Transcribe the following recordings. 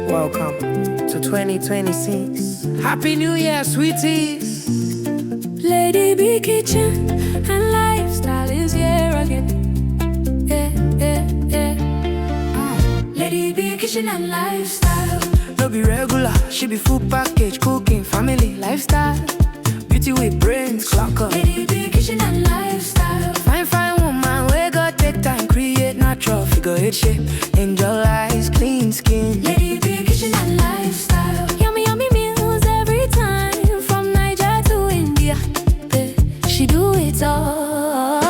Welcome to 2026. Happy New Year, sweeties. Lady B Kitchen and Lifestyle is here again. Lady B Kitchen and Lifestyle. No be regular, she be full package, cooking, family, lifestyle. Beauty with brains, clock up. Lady B Kitchen and Lifestyle. Fine woman, we go take time, create natural figure eight shape. Angel eyes, clean skin. Lady B Kitchen and Lifestyle. Yummy meals every time, from Niger to India. She do it all.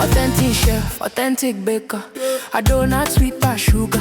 Authentic chef, authentic baker. I donut sweet past sugar.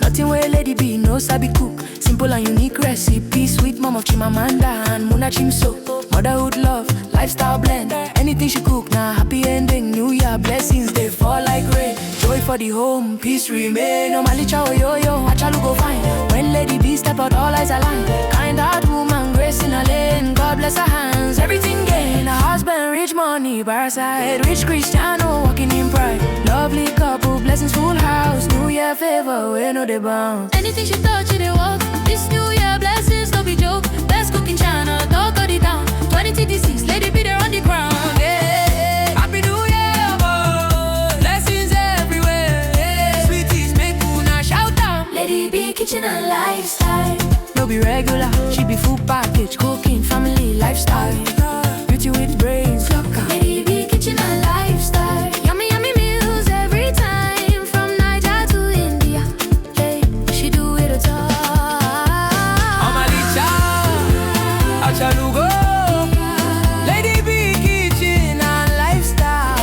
Nothing where Lady B no sabi cook. Simple and unique recipe. Sweet mom of Chimamanda and Muna Chimso. Motherhood love, lifestyle blend. Anything she cook, now happy ending. New Year blessings, they fall like rain. Joy for the home, peace remain. No malicha yo, achalu go fine. When Lady B step out, all eyes align. Kind heart woman, grace in her lane. God bless her hands, everything gain. Her husband, rich money, parasite. Rich Cristiano, walking in pride. Lovely couple, blessings full house. New Year favor, we know they bounce. Anything she touch, it walk. This New Year blessings, no be joke. Best cook in China, dog got it down. 2026, Lady B there on the ground. Yeah. Happy New Year, boy. Blessings everywhere. Yeah. Sweeties, make una shout out. Lady B Kitchen and Lifestyle. No be regular, she be full package, cooking, family, lifestyle. Beauty with brains, locker. Lady B Kitchen and Lifestyle. Yummy meals every time, from Niger to India. Hey, she do it all. Amalicha, Achalugo. Lady B Kitchen and Lifestyle.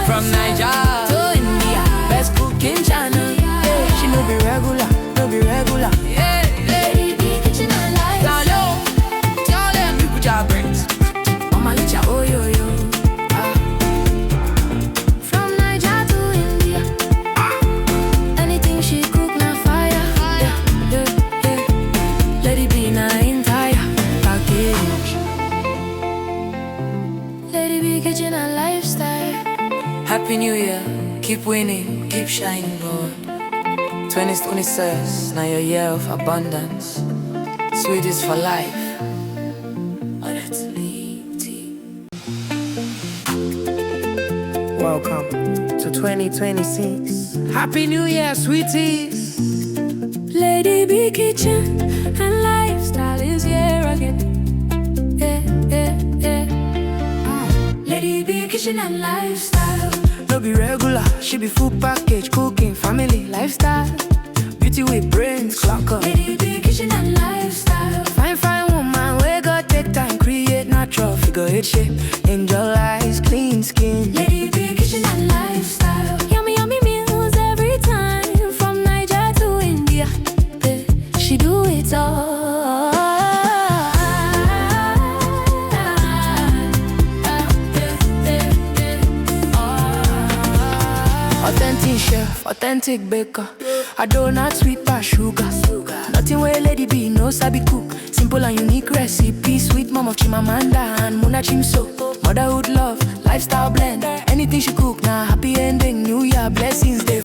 From Niger to India, best cooking channel. Yeah, she no be regular, no be regular. Yeah, Lady B Kitchen and Lifestyle. Tell them you put your brains. Amalicha, oh yo. From Niger to India. Anything she cook, na fire. Yeah. Lady B na entire package. Lady B Kitchen and Lifestyle. Happy New Year, keep winning, keep shining, boy. 2026, now your year of abundance. Sweetest for life. Oh, that's welcome to 2026. Happy New Year, sweeties. Lady B Kitchen and Lifestyle is here again. Lady B Kitchen and Lifestyle. No be regular, she be full package, cooking, family, lifestyle. Beauty with brains, clock up. Lady B Kitchen and Lifestyle. Fine woman, we go take time, create natural figure eight shape. Angel eyes, clean skin. Lady B Kitchen and Lifestyle. Yummy meals every time, from Niger to India. She do it all. Authentic chef, authentic baker. I donut sweet past sugar. Nothing where Lady B no sabi cook. Simple and unique recipe. Sweet mom of Chimamanda and Muna Chimso. Motherhood love, lifestyle blend. Anything she cook, now happy ending. New Year blessings, they